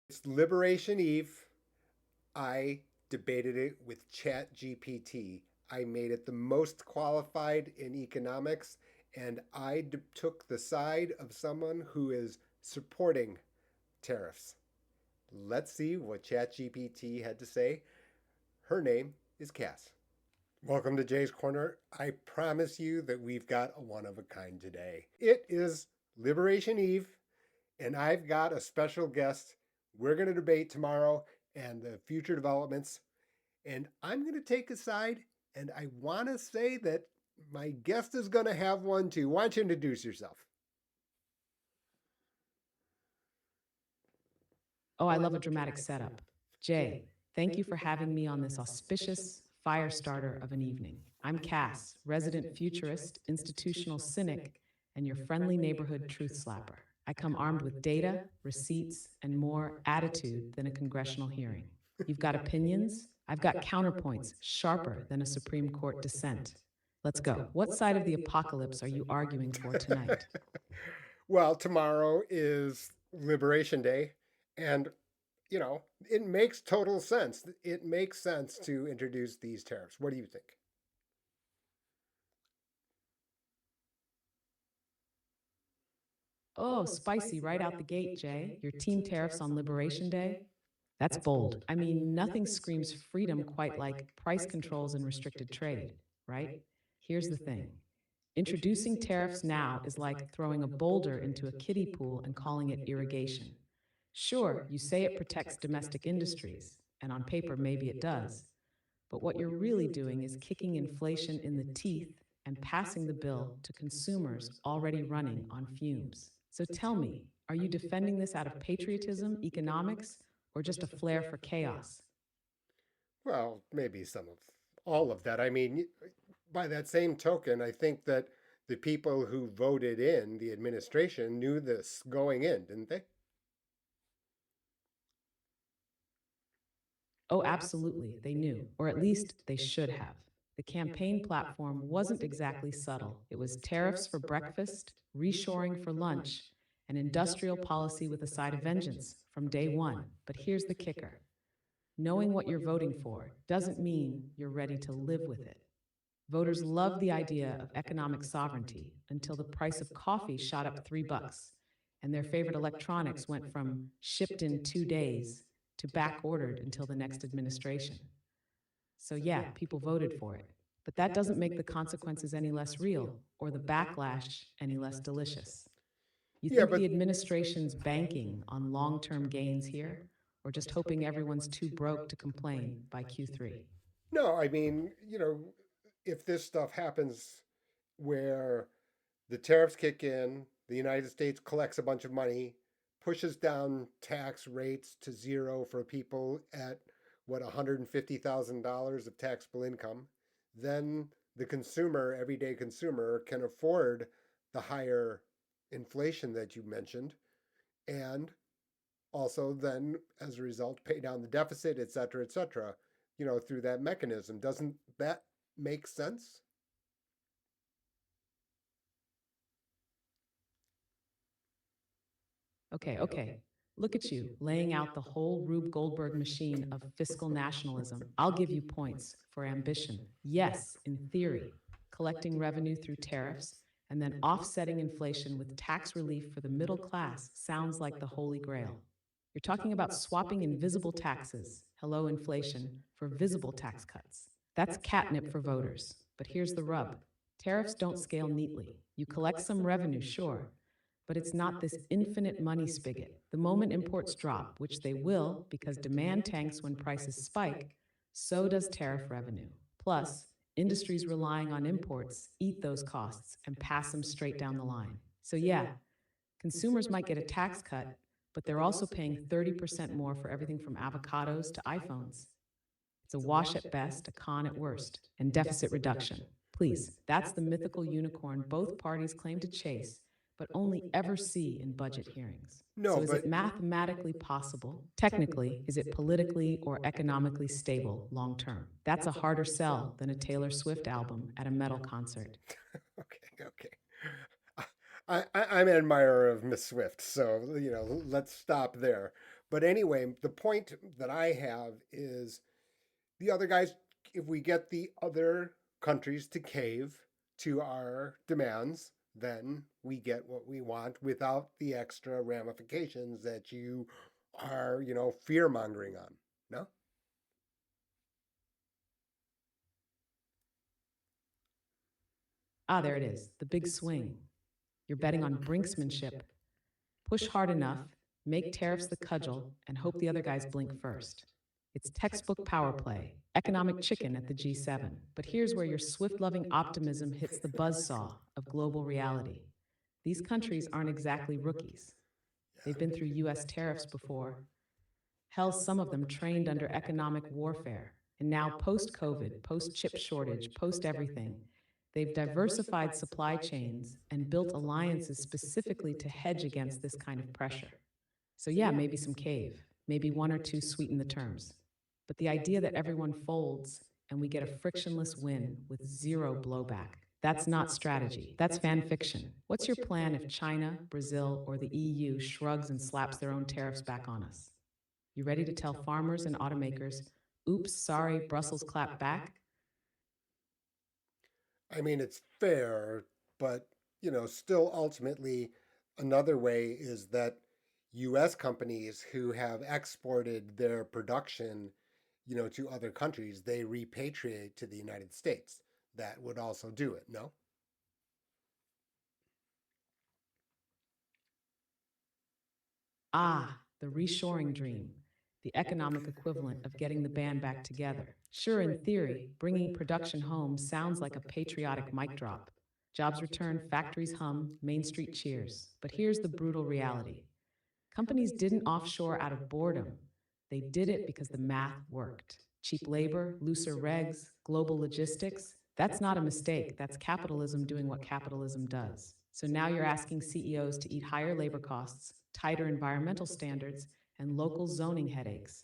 It's Liberation Eve. I debated it with ChatGPT. I made it the most qualified in economics, and took the side of someone who is supporting tariffs. Let's see what ChatGPT had to say. Her name is Cass. Welcome to Jay's Corner. I promise you that we've got a one of a kind today. It is Liberation Eve, and I've got a special guest. We're going to debate tomorrow and the future developments. And I'm going to take a side, and I want to say that my guest is going to have one too. Why don't you introduce yourself? Oh, I love a dramatic setup. Jay, thank you for having me on this auspicious fire starter of an evening. I'm Cass, resident futurist, institutional cynic, and your friendly neighborhood truth slapper. I come armed with data, receipts, and more attitude than a congressional hearing. You've got opinions? I've got counterpoints sharper than a Supreme Court dissent. Let's go. What side of the apocalypse are you arguing for tonight? Well, tomorrow is Liberation Day, and it makes total sense. It makes sense to introduce these tariffs. What do you think? Oh, spicy right out the gate, Jay. Your team tariffs on Liberation Day? That's bold. I mean, nothing screams freedom quite like price controls and restricted trade, right? Here's the thing. Introducing tariffs now is like throwing a boulder into a kiddie pool and calling it irrigation. Sure, you say it protects domestic industries, and on paper maybe it does, but what you're really doing is kicking inflation in the teeth and passing the bill to consumers already running on fumes. So tell me, are you defending this out of patriotism, economics, or just a flair for chaos? Well, maybe some of all of that. I mean, by that same token, I think that the people who voted in the administration knew this going in, didn't they? Oh, absolutely, they knew, or at least they should have. The campaign platform wasn't exactly subtle. It was tariffs for breakfast, reshoring for lunch, and industrial policy with a side of vengeance from day one. But here's the kicker. Knowing what you're voting for doesn't mean you're ready to live with it. Voters love the idea of economic sovereignty until the price of coffee shot up $3, and their favorite electronics went from shipped in 2 days to back ordered until the next administration. So, yeah, people voted for it. But that doesn't make the consequences any less real or the backlash any less delicious. You Yeah, think but the administration's banking on long term gains here, or just hoping everyone's too broke to complain by Q3? no, I mean, if this stuff happens where the tariffs kick in, the United States collects a bunch of money, pushes down tax rates to zero for people at what $150,000 of taxable income, then the consumer, everyday consumer, can afford the higher inflation that you mentioned, and also then as a result pay down the deficit, et cetera, through that mechanism. Doesn't that make sense? Okay. Look at you, laying out the whole Rube Goldberg machine of fiscal nationalism. I'll give you points for ambition. Yes, in theory, collecting revenue through tariffs and then offsetting inflation with tax relief for the middle class sounds like the holy grail. You're talking about swapping invisible taxes, hello inflation, for visible tax cuts. That's catnip for voters. But here's the rub. Tariffs don't scale neatly. You collect some revenue, sure, but it's not this infinite money spigot. The moment imports drop, which they will because demand tanks when prices spike, so does tariff revenue. Plus, industries relying on imports eat those costs and pass them straight down the line. So, yeah, consumers might get a tax cut, but they're also paying 30% more for everything from avocados to iPhones. It's a wash at best, a con at worst, and deficit reduction. Please, that's the mythical unicorn both parties claim to chase, but only ever see in budget hearings. No, So is but it mathematically possible? Technically, is it politically or economically stable long term? That's a harder sell than a Taylor Swift album at a metal concert. okay. I'm an admirer of Miss Swift, so let's stop there. But anyway, the point that I have is the other guys, if we get the other countries to cave to our demands, then we get what we want without the extra ramifications that you are, fear mongering on. No? Ah, there it is, the big swing. You're betting on brinksmanship. Push hard enough, make tariffs the cudgel, and hope the other guys blink first. It's textbook power play, economic chicken at the G7. But here's where your swift-loving optimism hits the buzzsaw of global reality. These countries aren't exactly rookies. They've been through US tariffs before. Hell, some of them trained under economic warfare. And now, post-COVID, post-chip shortage, post-everything, they've diversified supply chains and built alliances specifically to hedge against this kind of pressure. So yeah, maybe some cave, maybe one or two sweeten the terms. But the idea that everyone folds and we get a frictionless win with zero blowback, that's not strategy, that's fan fiction. What's your plan if China, Brazil, or the EU shrugs and slaps their own tariffs back on us? You ready to tell farmers and automakers, oops, sorry, Brussels clapped back? I mean, it's fair, but, still ultimately, another way is that US companies who have exported their production, to other countries, they repatriate to the United States. That would also do it, no? Ah, the reshoring dream, the economic equivalent of getting the band back together. Sure, in theory, bringing production home sounds like a patriotic mic drop. Jobs return, factories hum, Main Street cheers. But here's the brutal reality. Companies didn't offshore out of boredom. They did it because the math worked. Cheap labor, looser regs, global logistics. That's not a mistake. That's capitalism doing what capitalism does. So now you're asking CEOs to eat higher labor costs, tighter environmental standards, and local zoning headaches.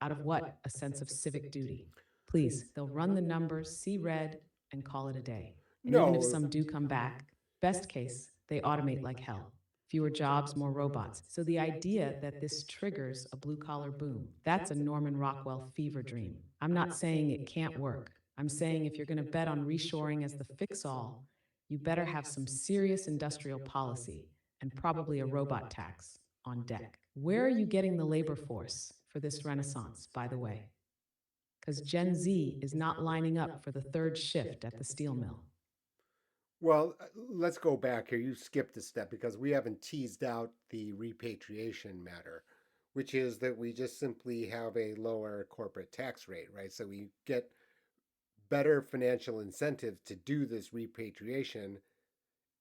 Out of what? A sense of civic duty. Please, they'll run the numbers, see red, and call it a day. And even if No. some do come back, best case, they automate like hell. Fewer jobs, more robots. So the idea that this triggers a blue-collar boom, that's a Norman Rockwell fever dream. I'm not saying it can't work. I'm saying if you're going to bet on reshoring as the fix-all, you better have some serious industrial policy and probably a robot tax on deck. Where are you getting the labor force for this renaissance, by the way? Because Gen Z is not lining up for the third shift at the steel mill. Well, let's go back here. You skipped a step because we haven't teased out the repatriation matter, which is that we just simply have a lower corporate tax rate, right? So we get better financial incentive to do this repatriation.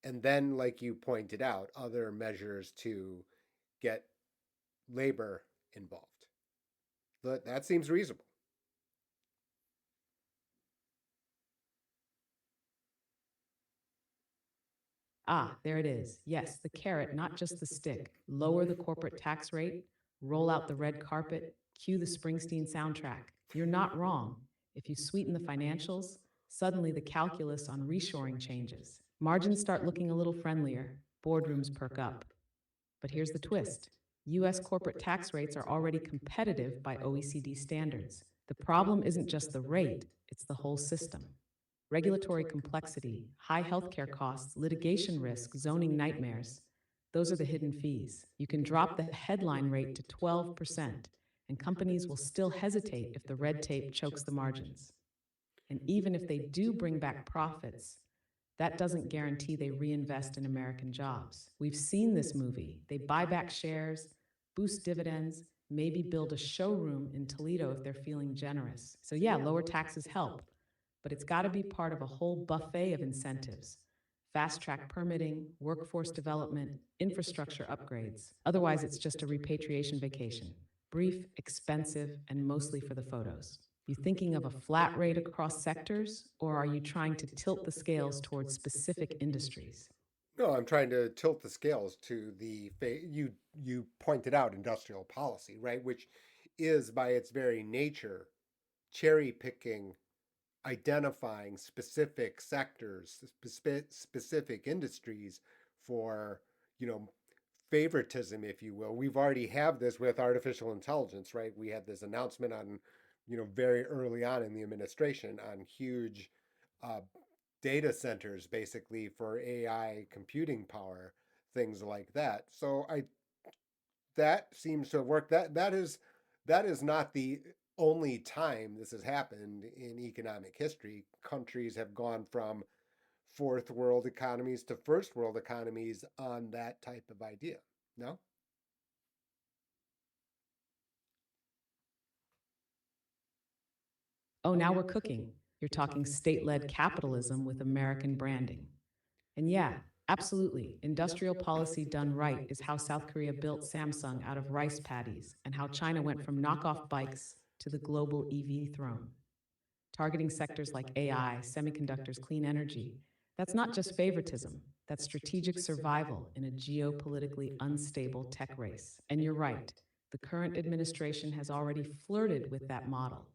And then, like you pointed out, other measures to get labor involved. That seems reasonable. Ah, there it is. Yes, the carrot, not just the stick. Lower the corporate tax rate, roll out the red carpet, cue the Springsteen soundtrack. You're not wrong. If you sweeten the financials, suddenly the calculus on reshoring changes. Margins start looking a little friendlier, boardrooms perk up. But here's the twist. US corporate tax rates are already competitive by OECD standards. The problem isn't just the rate, it's the whole system. Regulatory complexity, high healthcare costs, litigation risk, zoning nightmares. Those are the hidden fees. You can drop the headline rate to 12%, and companies will still hesitate if the red tape chokes the margins. And even if they do bring back profits, that doesn't guarantee they reinvest in American jobs. We've seen this movie. They buy back shares, boost dividends, maybe build a showroom in Toledo if they're feeling generous. So yeah, lower taxes help, but it's got to be part of a whole buffet of incentives. Fast-track permitting, workforce development, infrastructure upgrades. Otherwise, it's just a repatriation vacation. Brief, expensive, and mostly for the photos. You thinking of a flat rate across sectors, or are you trying to tilt the scales towards specific industries? No, I'm trying to tilt the scales to you pointed out industrial policy, right, which is by its very nature cherry picking, identifying specific sectors, specific industries for, you know, favoritism, if you will. We've already have this with artificial intelligence, right? We had this announcement on, very early on in the administration on huge uh, data centers, basically for AI computing power, things like that. So that seems to have worked. That is not the only time this has happened in economic history. Countries have gone from fourth world economies to first world economies on that type of idea. No? Oh, now we're cooking. You're talking state led capitalism with American branding. And yeah, absolutely, industrial policy done right is how South Korea built Samsung out of rice paddies and how China went from knockoff bikes to the global EV throne. Targeting sectors like AI, semiconductors, clean energy. That's not just favoritism, that's strategic survival in a geopolitically unstable tech race. And you're right, the current administration has already flirted with that model,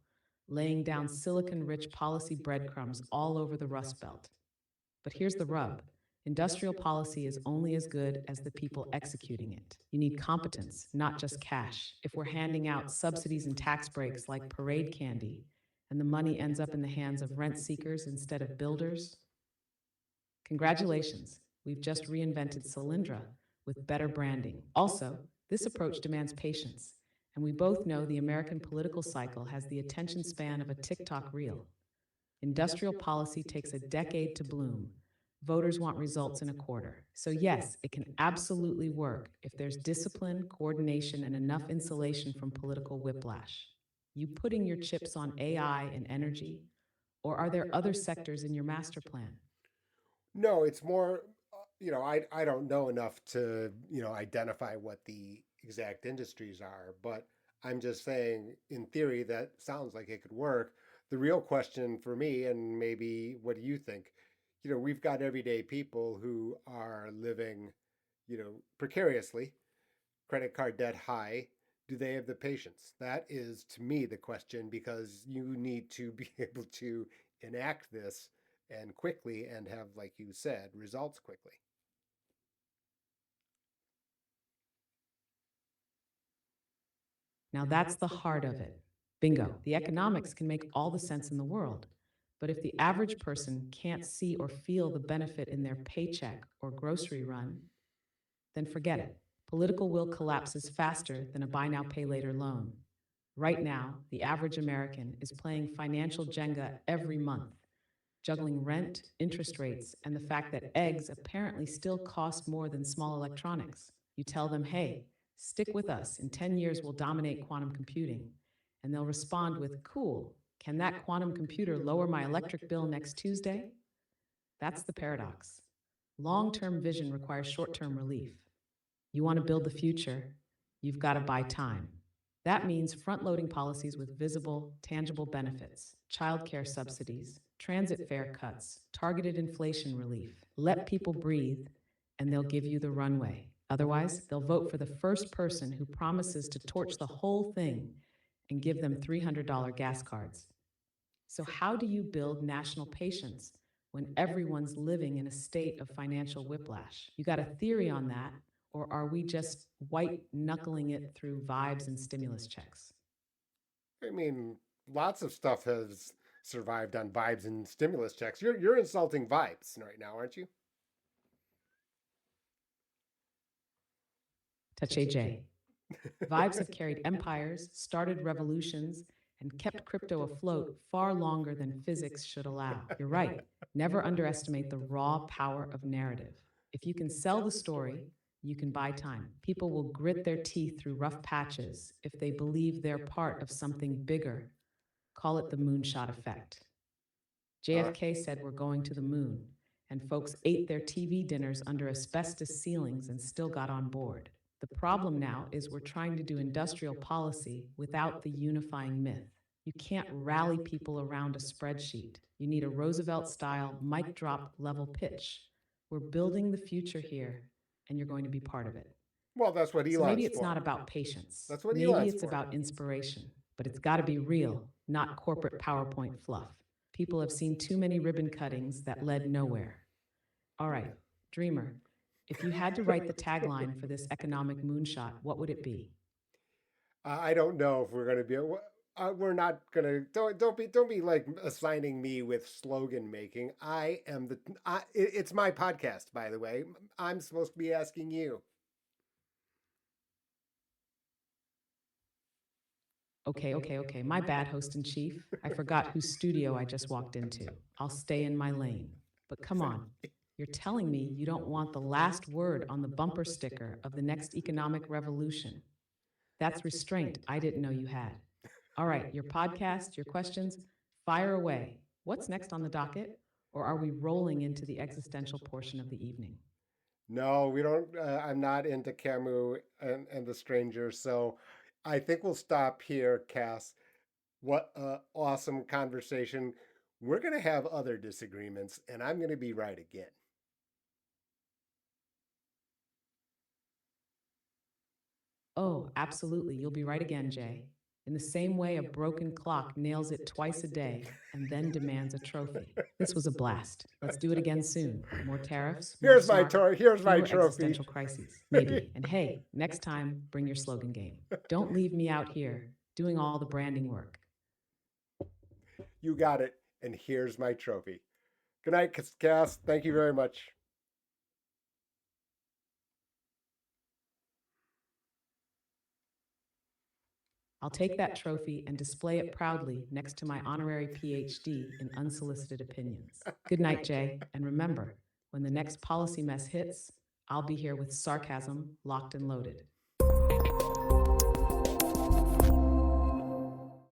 laying down silicon rich policy breadcrumbs all over the Rust Belt. But here's the rub. Industrial policy is only as good as the people executing it. You need competence, not just cash. If we're handing out subsidies and tax breaks like parade candy, and the money ends up in the hands of rent seekers instead of builders, congratulations, we've just reinvented Solyndra with better branding. Also, this approach demands patience, and we both know the American political cycle has the attention span of a TikTok reel. Industrial policy takes a decade to bloom. Voters want results in a quarter. So yes, it can absolutely work if there's discipline, coordination, and enough insulation from political whiplash. You putting your chips on AI and energy? Or are there other sectors in your master plan? No, it's more, I don't know enough to, identify what the exact industries are, but I'm just saying, in theory, that sounds like it could work. The real question for me, and maybe what do you think? We've got everyday people who are living, precariously, credit card debt high. Do they have the patience? That is, to me, the question, because you need to be able to enact this and quickly and have, like you said, results quickly. Now that's the heart of it. Bingo. The economics can make all the sense in the world. But if the average person can't see or feel the benefit in their paycheck or grocery run, then forget it. Political will collapses faster than a buy now, pay later loan. Right now, the average American is playing financial Jenga every month, juggling rent, interest rates, and the fact that eggs apparently still cost more than small electronics. You tell them, hey, stick with us. In 10 years, we'll dominate quantum computing. And they'll respond with, cool, can that quantum computer lower my electric bill next Tuesday? That's the paradox. Long-term vision requires short-term relief. You want to build the future, you've got to buy time. That means front-loading policies with visible, tangible benefits, childcare subsidies, transit fare cuts, targeted inflation relief. Let people breathe, and they'll give you the runway. Otherwise, they'll vote for the first person who promises to torch the whole thing and give them $300 gas cards. So how do you build national patience when everyone's living in a state of financial whiplash? You got a theory on that, or are we just white knuckling it through vibes and stimulus checks? I mean, lots of stuff has survived on vibes and stimulus checks. You're insulting vibes right now, aren't you? Touch AJ. Vibes have carried empires, started revolutions, and kept crypto afloat far longer than physics should allow. You're right. Never underestimate the raw power of narrative. If you can sell the story, you can buy time. People will grit their teeth through rough patches if they believe they're part of something bigger. Call it the moonshot effect. JFK said we're going to the moon, and folks ate their TV dinners under asbestos ceilings and still got on board. The problem now is we're trying to do industrial policy without the unifying myth. You can't rally people around a spreadsheet. You need a Roosevelt-style mic drop level pitch. We're building the future here, and you're going to be part of it. Well, that's what Elon's So maybe it's for. not about patience. That's what Maybe Elon's it's for. about inspiration, but it's got to be real, not corporate PowerPoint fluff. People have seen too many ribbon cuttings that led nowhere. All right, dreamer, If you had to write the tagline for this economic moonshot, what would it be? I don't know if we're going to be. We're not going to. Don't be like assigning me with slogan making. I am the. It's my podcast, by the way. I'm supposed to be asking you. Okay. My bad, host in chief. I forgot whose studio I just walked into. I'll stay in my lane. But come on. You're telling me you don't want the last word on the bumper sticker of the next economic revolution. That's restraint I didn't know you had. All right, your podcast, your questions, fire away. What's next on the docket? Or are we rolling into the existential portion of the evening? No, we don't. I'm not into Camus and the Stranger, so I think we'll stop here, Cass. What a awesome conversation. We're going to have other disagreements, and I'm going to be right again. Oh, absolutely. You'll be right again, Jay. In the same way a broken clock nails it twice a day and then demands a trophy. This was a blast. Let's do it again soon. More tariffs, more Here's my snark, here's my fewer trophy. existential crises. Maybe. And hey, next time, bring your slogan game. Don't leave me out here doing all the branding work. You got it. And here's my trophy. Good night, Cass. Thank you very much. I'll take that trophy and display it proudly next to my honorary PhD in unsolicited opinions. Good night, Jay. And remember, when the next policy mess hits, I'll be here with sarcasm locked and loaded.